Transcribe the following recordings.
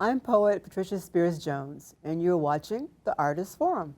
I'm poet Patricia Spears Jones, and you're watching The Artists Forum.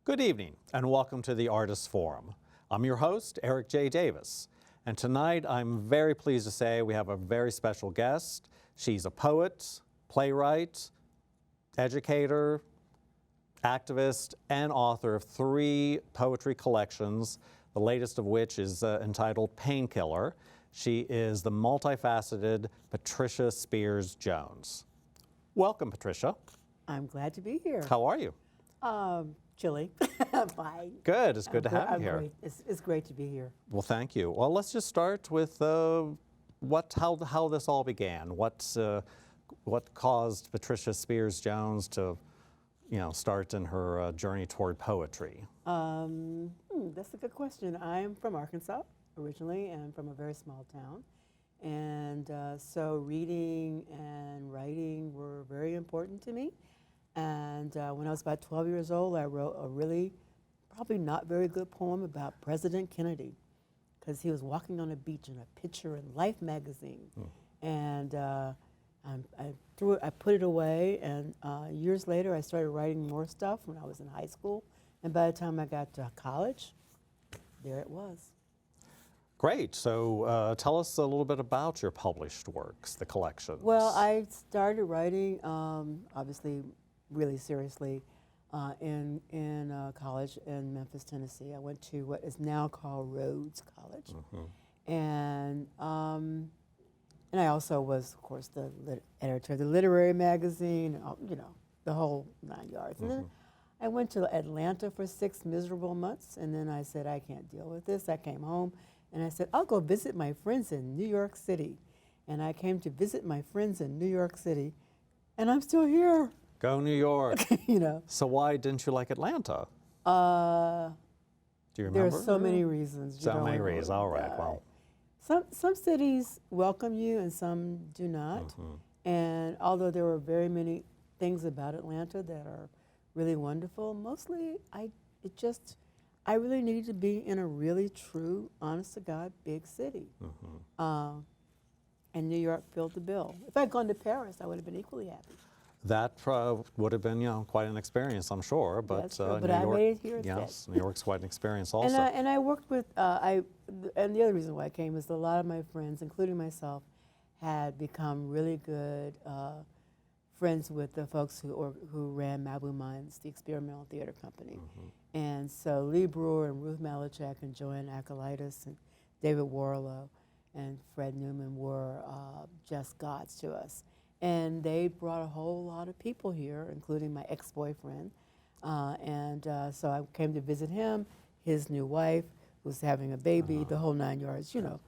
Good evening and welcome to the Artists Forum. I'm your host, Eric J. Davis, and tonight I'm very pleased to say we have a very special guest. She's a poet, playwright, educator, activist, and author of 3 poetry collections, the latest of which is entitled Painkiller. She is the multifaceted Patricia Spears Jones. Welcome, Patricia. I'm glad to be here. How are you? Chilly. Fine. Good. It's good to have you here. Great. It's great to be here. Well, thank you. Well, let's just start with how this all began. What caused Patricia Spears Jones to, start in her journey toward poetry? That's a good question. I'm from Arkansas originally, and from a very small town, and so reading and writing were very important to me. And when I was about 12 years old, I wrote a really, probably not very good poem about President Kennedy, because he was walking on a beach in a picture in Life magazine. And I put it away, and years later I started writing more stuff when I was in high school. And by the time I got to college, there it was. Great. So tell us a little bit about your published works, the collections. Well, I started writing, obviously, really seriously in college in Memphis, Tennessee. I went to what is now called Rhodes College, and I also was, of course, the editor of the literary magazine. The whole 9 yards. And then I went to Atlanta for 6 miserable months, and then I said I can't deal with this. I came home, and I said I'll go visit my friends in New York City, and I came to visit my friends in New York City, and I'm still here. Go New York. So why didn't you like Atlanta? Do you remember? There are so many reasons. So many reasons. All right. Well, some cities welcome you and some do not. And although there were very many things about Atlanta that are really wonderful, mostly I really needed to be in a really true, honest to God, big city. And New York filled the bill. If I'd gone to Paris, I would have been equally happy. That would have been, quite an experience, I'm sure. But, but New I York, made it here yes, New York's quite an experience also. And I worked with, and the other reason why I came is a lot of my friends, including myself, had become really good friends with the folks who ran Malibu Minds, the experimental theater company. And so Lee Brewer and Ruth Malachek and Joanne Akalitis and David Warlow and Fred Newman were just gods to us. And they brought a whole lot of people here, including my ex-boyfriend. So I came to visit him, his new wife, who was having a baby, the whole 9 yards. The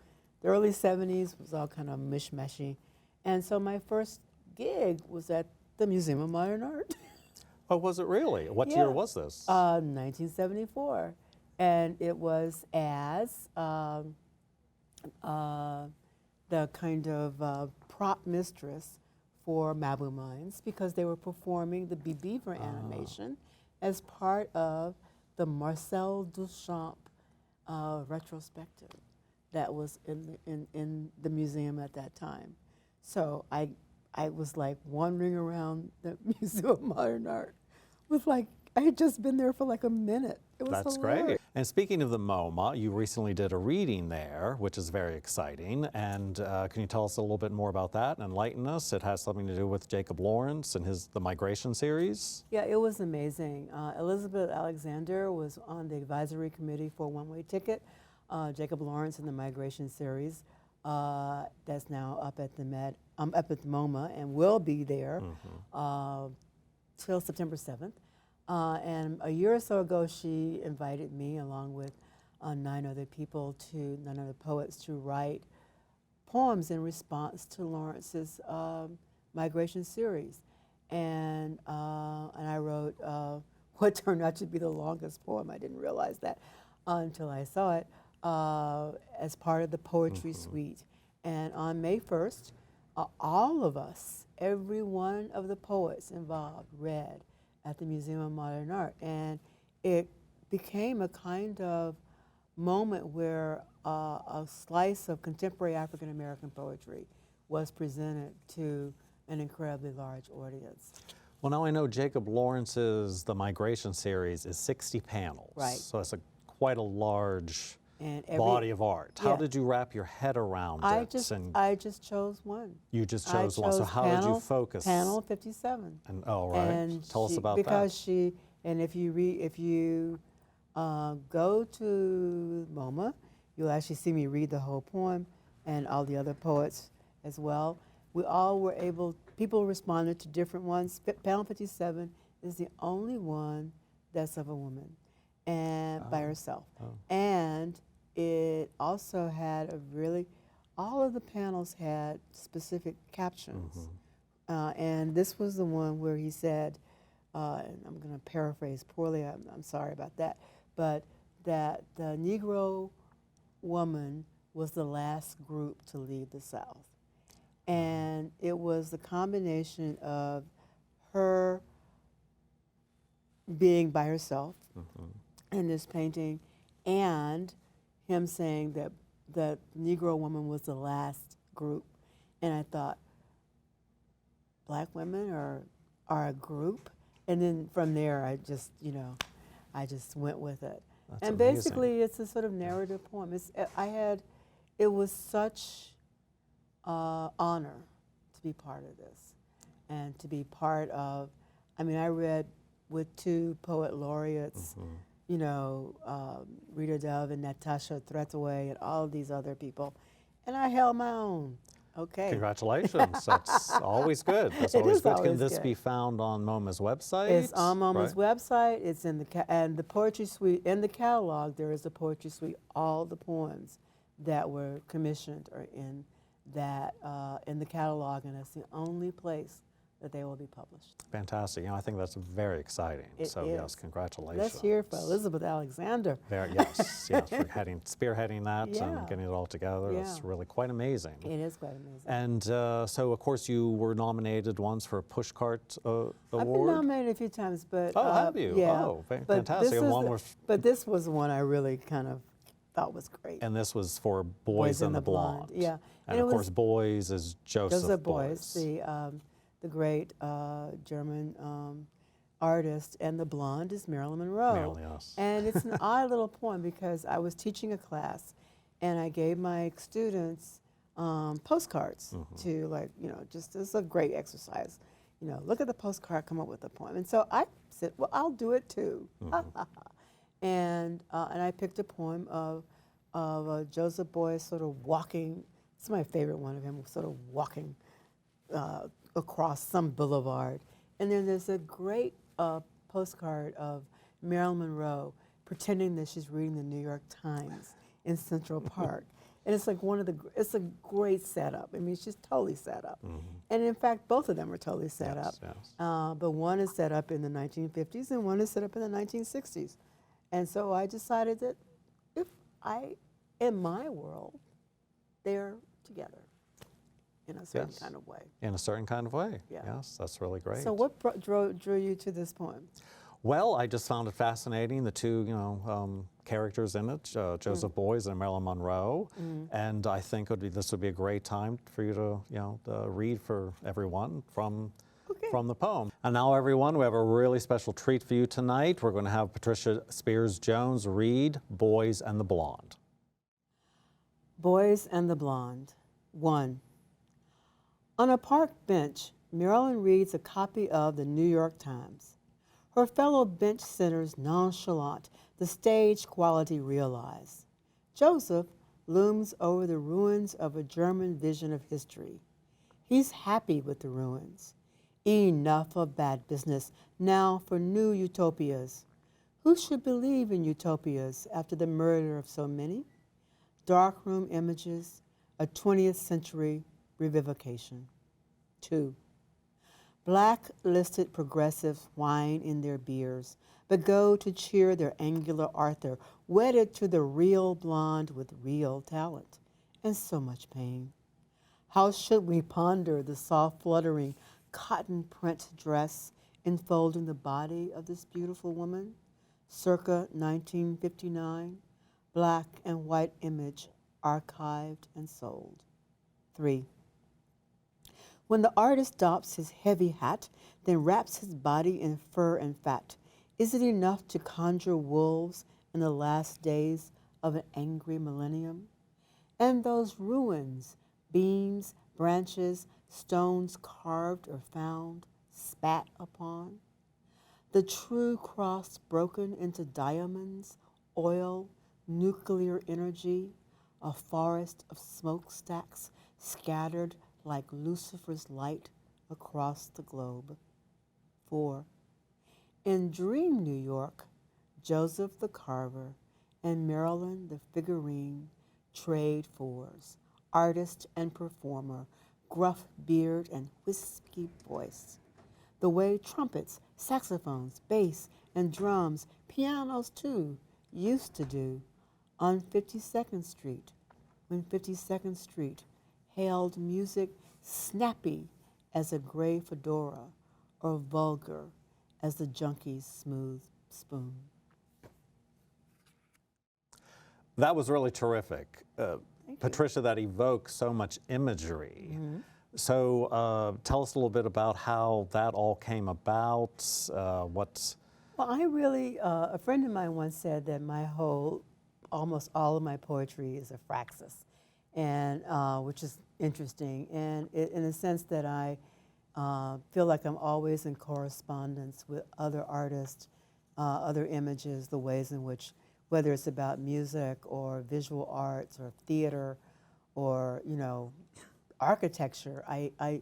early 70s was all kind of mishmashy. And so my first gig was at the Museum of Modern Art. Oh, was it really? What year was this? 1974. And it was as the kind of prop mistress for Malibu Minds, because they were performing the Bee Beaver animation as part of the Marcel Duchamp retrospective that was in the museum at that time. So I was like wandering around the Museum of Modern Art with I had just been there for like a minute. It was That's hilarious. great. And speaking of the MoMA, you recently did a reading there, which is very exciting. And can you tell us a little bit more about that and enlighten us? It has something to do with Jacob Lawrence and the Migration series. Yeah, it was amazing. Elizabeth Alexander was on the advisory committee for One Way Ticket. Jacob Lawrence in the Migration series that's now up at the MoMA and will be there till September 7th. And a year or so ago, she invited me, along with 9 other poets, to write poems in response to Lawrence's Migration series. And I wrote what turned out to be the longest poem. I didn't realize that until I saw it as part of the poetry suite. And on May 1st, all of us, every one of the poets involved, read at the Museum of Modern Art. And it became a kind of moment where a slice of contemporary African American poetry was presented to an incredibly large audience. Well, now I know Jacob Lawrence's The Migration series is 60 panels. Right. So it's quite a large And body of art. How yeah. did you wrap your head around I it? just chose one. You just chose one. So how did you focus? Panel 57. And right. And Tell us about because that. And if you go to MoMA, you'll actually see me read the whole poem, and all the other poets as well. We all were people responded to different ones. Panel 57 is the only one that's of a woman and by herself. And it also had all of the panels had specific captions. And this was the one where he said, and I'm going to paraphrase poorly, I'm sorry about that, but that the Negro woman was the last group to leave the South. And it was the combination of her being by herself in this painting and him saying that the Negro woman was the last group. And I thought, black women are a group? And then from there, I just went with it. That's and amazing. Basically, it's a sort of narrative poem. It was such honor to be part of this and to be part of, I read with 2 poet laureates, Rita Dove and Natasha Trethewey and all of these other people, and I held my own. Okay. Congratulations. That's always good. That's It always is good. always Can this good. be found on MoMA's website? It's on MoMA's right? website. It's in the poetry suite. In the catalog, there is a poetry suite. All the poems that were commissioned are in the catalog, and it's the only place that they will be published. Fantastic. I think that's very exciting. It so is. yes, congratulations. Let's hear for Elizabeth Alexander. Yes, for spearheading that Yeah. and getting it all together. Yeah. It's really quite amazing. It is quite amazing. And so, of course, you were nominated once for a Pushcart Award. I've been nominated a few times, but Oh, have you? Yeah. Oh, But fantastic. this And is one the- was, But this was one I really kind of thought was great. and this was for Boys and the Blonde. Yeah. And it of was course, Boys is Joseph Boys, the great German artist, and the blonde is Marilyn Monroe. Marilyn, yes. And it's an odd little poem because I was teaching a class, and I gave my students postcards to just as a great exercise. Look at the postcard, come up with a poem. And so I said, well, I'll do it too. And I picked a poem of Joseph Boys sort of walking. It's my favorite one of him, sort of walking across some boulevard. And then there's a great postcard of Marilyn Monroe pretending that she's reading the New York Times in Central Park. And it's like it's a great setup. She's totally set up. And in fact, both of them are totally set up. Yes. But one is set up in the 1950s and one is set up in the 1960s. And so I decided that in my world, they're together in a certain kind of way. In a certain kind of way. Yeah. Yes, that's really great. So what drew you to this poem? Well, I just found it fascinating, the 2 characters in it, Joseph Boys and Marilyn Monroe, and I think this would be a great time for you to read for everyone from from the poem. And now, everyone, we have a really special treat for you tonight. We're going to have Patricia Spears Jones read Boys and the Blonde. Boys and the Blonde. 1. On a park bench, Marilyn reads a copy of the New York Times. Her fellow bench sitters nonchalant, the stage quality realize. Joseph looms over the ruins of a German vision of history. He's happy with the ruins. Enough of bad business, now for new utopias. Who should believe in utopias after the murder of so many? Darkroom images, a 20th century revivification. 2. Black-listed progressives whine in their beers, but go to cheer their angular Arthur, wedded to the real blonde with real talent, and so much pain. How should we ponder the soft fluttering cotton print dress enfolding the body of this beautiful woman? Circa 1959, black and white image archived and sold. 3. When the artist doffs his heavy hat, then wraps his body in fur and fat, is it enough to conjure wolves in the last days of an angry millennium? And those ruins, beams, branches, stones carved or found, spat upon? The true cross broken into diamonds, oil, nuclear energy, a forest of smokestacks scattered like Lucifer's light across the globe. 4. In Dream New York, Joseph the carver and Marilyn the figurine trade fours, artist and performer, gruff beard and whiskey voice. The way trumpets, saxophones, bass, and drums, pianos too, used to do on 52nd Street, when 52nd Street hailed music snappy as a gray fedora or vulgar as the junkie's smooth spoon. That was really terrific. Patricia, that evokes so much imagery. Mm-hmm. So tell us a little bit about how that all came about, Well, I really, a friend of mine once said that almost all of my poetry is a praxis, and which is interesting, and in the sense that I feel like I'm always in correspondence with other artists, other images, the ways in which, whether it's about music or visual arts or theater or, architecture, I've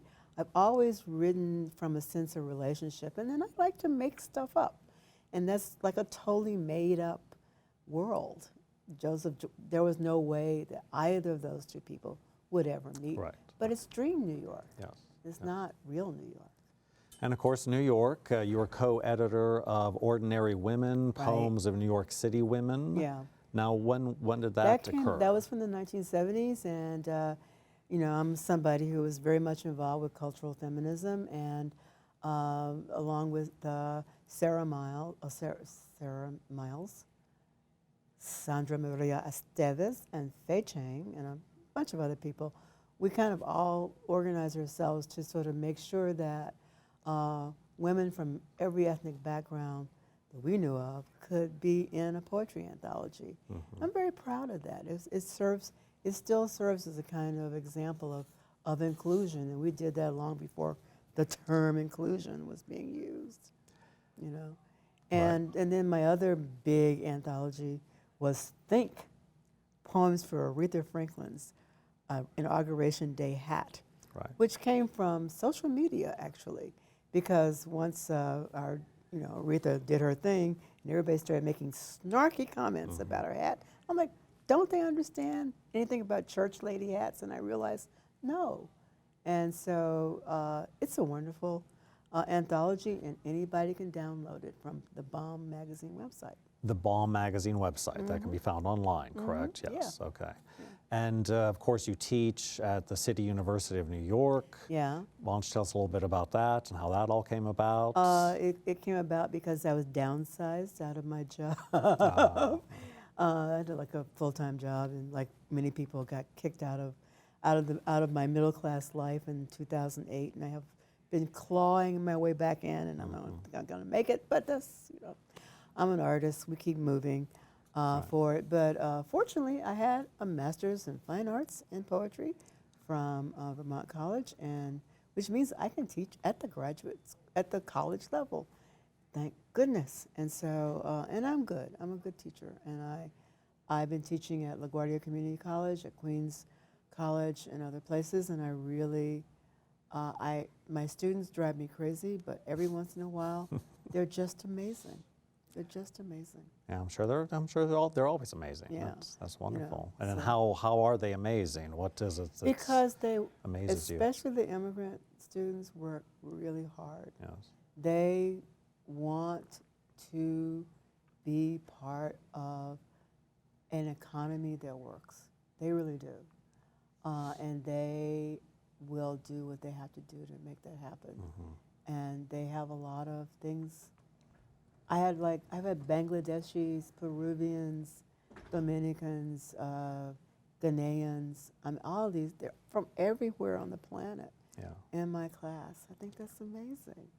always written from a sense of relationship, and then I like to make stuff up, and that's like a totally made up world. Joseph, there was no way that either of those two people would ever meet. Right. But it's Dream New York. Yes. It's not real New York. And of course, New York, you were co-editor of Ordinary Women, Right. Poems of New York City Women. Yeah. Now, when did that occur? That was from the 1970s, and I'm somebody who was very much involved with cultural feminism, and along with Sarah Miles, Sandra Maria Esteves, and Faye Chang, and a bunch of other people, we kind of all organized ourselves to sort of make sure that women from every ethnic background that we knew of could be in a poetry anthology. Mm-hmm. I'm very proud of that. It still serves as a kind of example of inclusion, and we did that long before the term inclusion was being used, And then my other big anthology was Think, Poems for Aretha Franklin's Inauguration Day hat, right. which came from social media, actually, because once Aretha did her thing, and everybody started making snarky comments mm-hmm. about her hat, I'm like, don't they understand anything about church lady hats? And I realized, no. And so it's a wonderful anthology, and anybody can download it from the Bomb Magazine website. The Bomb Magazine website, mm-hmm. that can be found online, correct? Mm-hmm. Yes, Yeah. okay. Yeah. And of course, you teach at the City University of New York. Yeah. Why don't you tell us a little bit about that and how that all came about? It came about because I was downsized out of my job. I had like a full-time job, and like many people got kicked out of my middle-class life in 2008, and I have been clawing my way back in, and I don't think I'm going to make it, but that's, you know, I'm an artist. We keep moving for it. But fortunately, I had a master's in fine arts and poetry from Vermont College, and which means I can teach at the college level. Thank goodness. And so, and I'm good. I'm a good teacher, and I've been teaching at LaGuardia Community College, at Queens College, and other places, and I really, my students drive me crazy, but every once in a while, they're just amazing. They're just amazing. Yeah, I'm sure they're always amazing. Yeah. That's wonderful. You know, and then so how are they amazing? What is it that because they, amazes you? especially the immigrant students, work really hard. Yes. They want to be part of an economy that works. They really do. And they will do what they have to do to make that happen. And they have a lot of things. I've had Bangladeshis, Peruvians, Dominicans, Ghanaians. I mean, all of these, they're from everywhere on the planet in my class. I think that's amazing.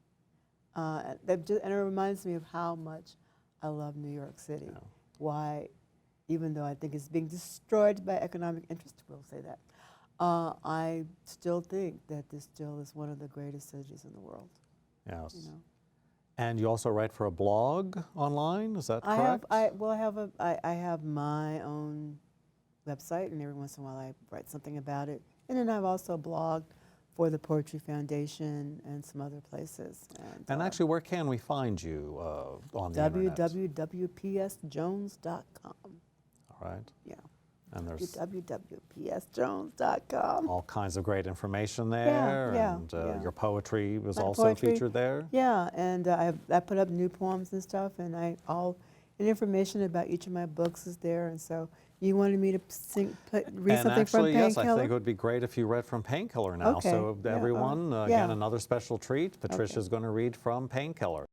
And it reminds me of how much I love New York City. Yeah. Why, even though I think it's being destroyed by economic interest, we'll say that, I still think that this still is one of the greatest cities in the world. Yes. You know? And you also write for a blog online, is that correct? I have my own website, and every once in a while I write something about it. And then I've also blogged for the Poetry Foundation and some other places. And actually, where can we find you on the internet? www.psjones.com. All right. Yeah. And there's www.psjones.com. all kinds of great information there. And your poetry was also featured there. Yeah, and I put up new poems and stuff, and and information about each of my books is there. And so you wanted me to read something from Painkiller? Yes, I think it would be great if you read from Painkiller now. Okay. So everyone, again, another special treat. Patricia's going to read from Painkiller.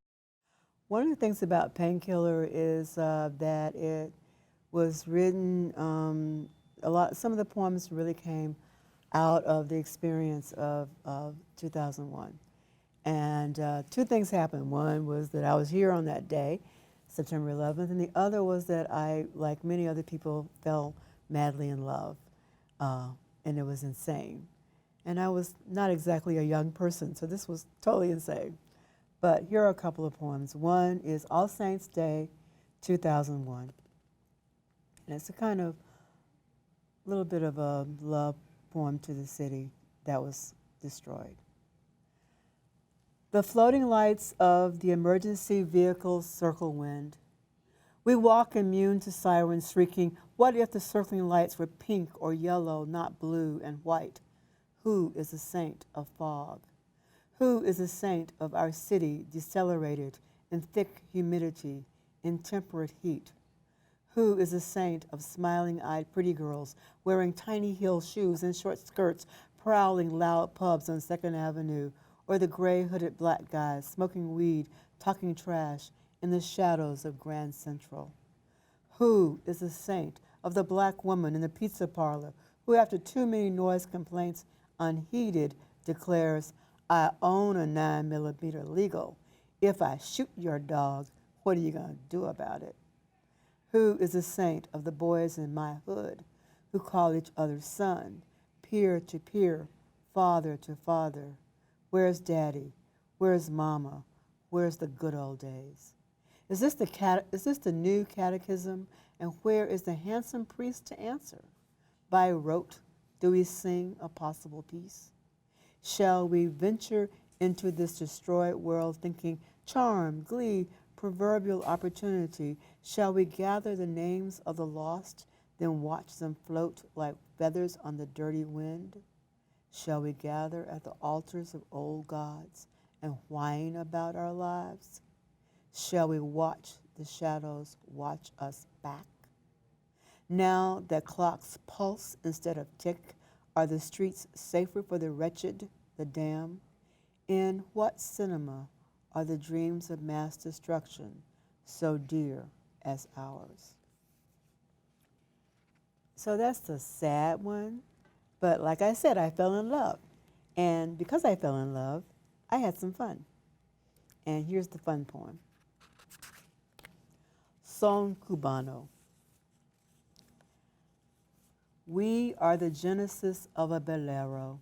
One of the things about Painkiller is that it was written, some of the poems really came out of the experience of 2001. And two things happened. One was that I was here on that day, September 11th, and the other was that I, like many other people, fell madly in love, and it was insane. And I was not exactly a young person, so this was totally insane. But here are a couple of poems. One is All Saints Day, 2001. And it's a kind of little bit of a love poem to the city that was destroyed. The floating lights of the emergency vehicles circle wind. We walk immune to sirens shrieking, what if the circling lights were pink or yellow, not blue and white? Who is a saint of fog? Who is a saint of our city decelerated in thick humidity, in temperate heat? Who is a saint of smiling-eyed pretty girls wearing tiny heel shoes and short skirts, prowling loud pubs on 2nd Avenue, or the gray-hooded black guys smoking weed, talking trash in the shadows of Grand Central? Who is a saint of the black woman in the pizza parlor who, after too many noise complaints unheeded, declares, I own a 9mm legal. If I shoot your dog, what are you going to do about it? Who is a saint of the boys in my hood who call each other son, peer to peer, father to father? Where's daddy? Where's mama? Where's the good old days? Is this the new catechism? And where is the handsome priest to answer? By rote do we sing a possible peace? Shall we venture into this destroyed world thinking charm, glee, proverbial opportunity? Shall we gather the names of the lost, then watch them float like feathers on the dirty wind? Shall we gather at the altars of old gods and whine about our lives? Shall we watch the shadows watch us back? Now that clocks pulse instead of tick, are the streets safer for the wretched, the damned? In what cinema are the dreams of mass destruction so dear as ours? So that's the sad one. But like I said, I fell in love. And because I fell in love, I had some fun. And here's the fun poem. Son Cubano. We are the genesis of a bolero.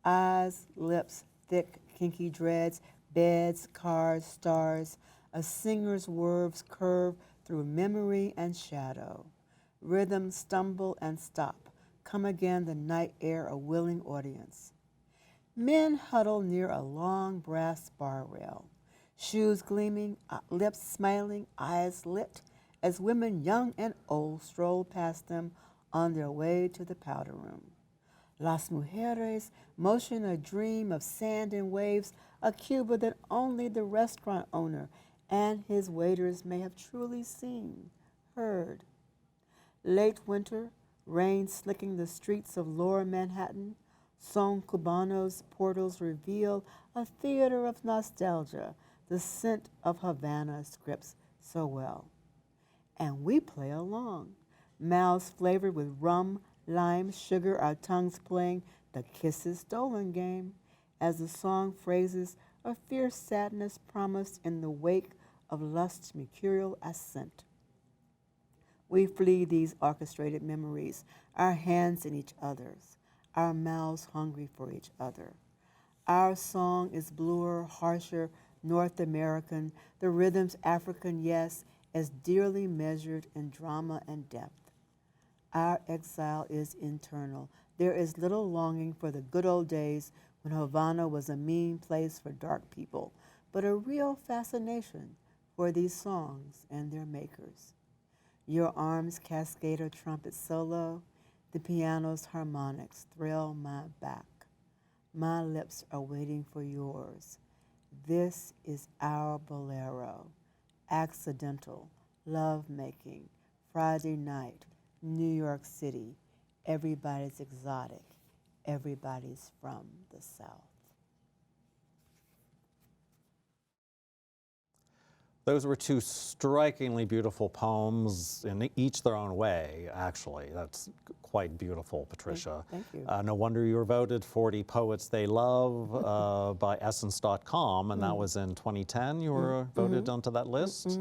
Eyes, lips, thick, kinky dreads, beds, cars, stars. A singer's words curve through memory and shadow. Rhythm stumble and stop. Come again the night air a willing audience. Men huddle near a long brass bar rail. Shoes gleaming, lips smiling, eyes lit, as women young and old stroll past them on their way to the powder room. Las mujeres motion a dream of sand and waves, a Cuba that only the restaurant owner and his waiters may have truly seen, heard. Late winter, rain slicking the streets of lower Manhattan, Son Cubano's portals reveal a theater of nostalgia, the scent of Havana scripts so well. And we play along, mouths flavored with rum, lime, sugar, our tongues playing the kisses stolen game, as the song phrases a fierce sadness promised in the wake of lust's mercurial ascent. We flee these orchestrated memories, our hands in each other's, our mouths hungry for each other. Our song is bluer, harsher, North American, the rhythm's African, yes, as dearly measured in drama and depth. Our exile is internal. There is little longing for the good old days when Havana was a mean place for dark people, but a real fascination for these songs and their makers. Your arms cascade a trumpet solo, the piano's harmonics thrill my back. My lips are waiting for yours. This is our bolero, accidental, love-making, Friday night, New York City. Everybody's exotic. Everybody's from the South. Those were two strikingly beautiful poems, in each their own way, actually. That's quite beautiful, Patricia. Thank you. No wonder you were voted 40 Poets They Love by Essence.com, and that was in 2010. You were voted onto that list.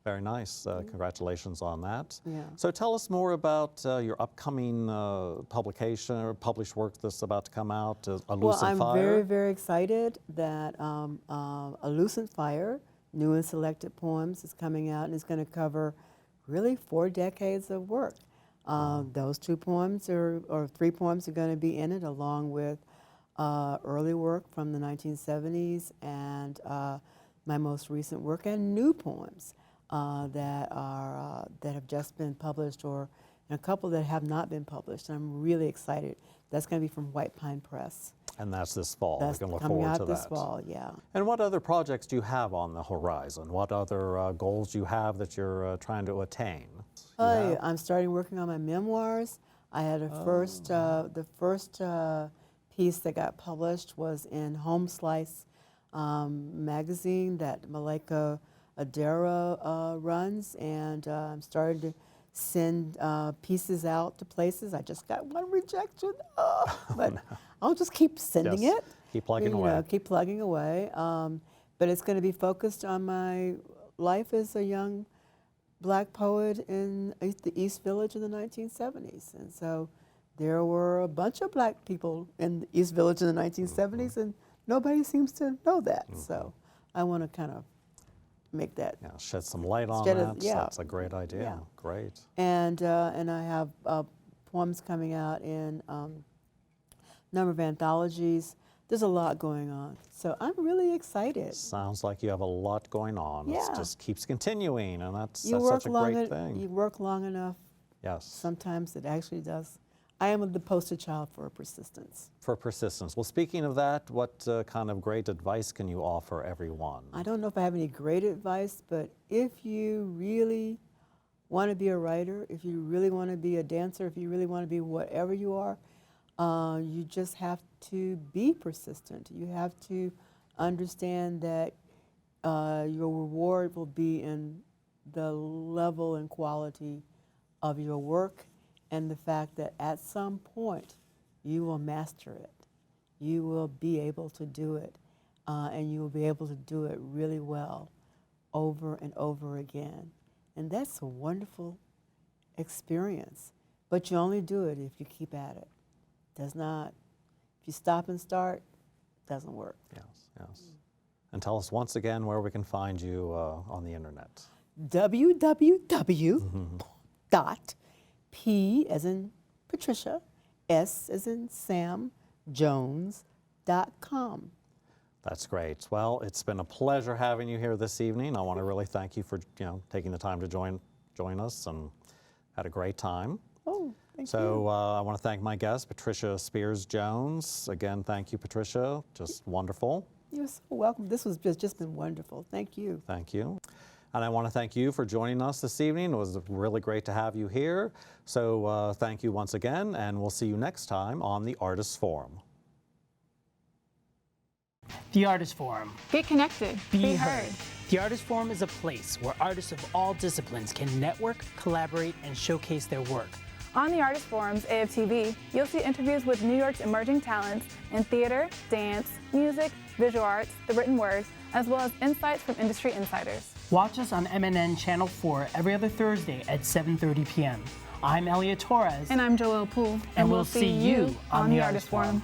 Very nice. Congratulations on that. Yeah. So tell us more about your upcoming publication or published work that's about to come out, A Lucent Fire. Well, I'm very, very excited that A Lucent Fire, New and Selected Poems, is coming out, and it's going to cover really 4 decades of work. Those 2 poems or 3 poems are going to be in it, along with early work from the 1970s and my most recent work, and new poems that have just been published, or and a couple that have not been published. I'm really excited. That's going to be from White Pine Press. And that's this fall. That's we can look coming forward out to this that. fall, yeah. And what other projects do you have on the horizon? What other goals do you have that you're trying to attain? I'm starting working on my memoirs. I had the first piece that got published was in Home Slice magazine that Malika Adara runs, and I'm starting to send pieces out to places. I just got one rejection, but I'll just keep sending it. Keep plugging away. Keep plugging away. But it's going to be focused on my life as a young Black poet in the East Village in the 1970s. And so there were a bunch of Black people in the East Village in the 1970s, and nobody seems to know that. So I want to kind of make that. Yeah, shed some light on that. Yeah. That's a great idea. Yeah. Great. And I have poems coming out in a number of anthologies. There's a lot going on. So I'm really excited. Sounds like you have a lot going on. Yeah. It just keeps continuing, and that's work such a great thing. You work long enough. Yes. Sometimes it actually does. I am the poster child for persistence. For persistence. Well, speaking of that, what kind of great advice can you offer everyone? I don't know if I have any great advice, but if you really want to be a writer, if you really want to be a dancer, if you really want to be whatever you are, you just have to be persistent. You have to understand that your reward will be in the level and quality of your work, and the fact that at some point you will master it. You will be able to do it. and you will be able to do it really well over and over again. And that's a wonderful experience. But you only do it if you keep at it. Does not, if you stop and start, doesn't work. Yes, yes. And tell us once again where we can find you on the internet. www.p as in Patricia, S as in Sam, Jones.com. That's great. Well, it's been a pleasure having you here this evening. I want to really thank you for taking the time to join us, and had a great time. Oh, thank you. So I want to thank my guest, Patricia Spears Jones. Again, thank you, Patricia. Just wonderful. You're so welcome. This was just been wonderful. Thank you. Thank you. And I want to thank you for joining us this evening. It was really great to have you here. So thank you once again, and we'll see you next time on the Artists Forum. The Artist Forum. Get connected. Be heard. The Artist Forum is a place where artists of all disciplines can network, collaborate, and showcase their work. On the Artist Forum's AFTV, you'll see interviews with New York's emerging talents in theater, dance, music, visual arts, the written word, as well as insights from industry insiders. Watch us on MNN Channel 4 every other Thursday at 7:30 p.m. I'm Elliot Torres. And I'm Joelle Poole. And we'll see you on the Artist Forum.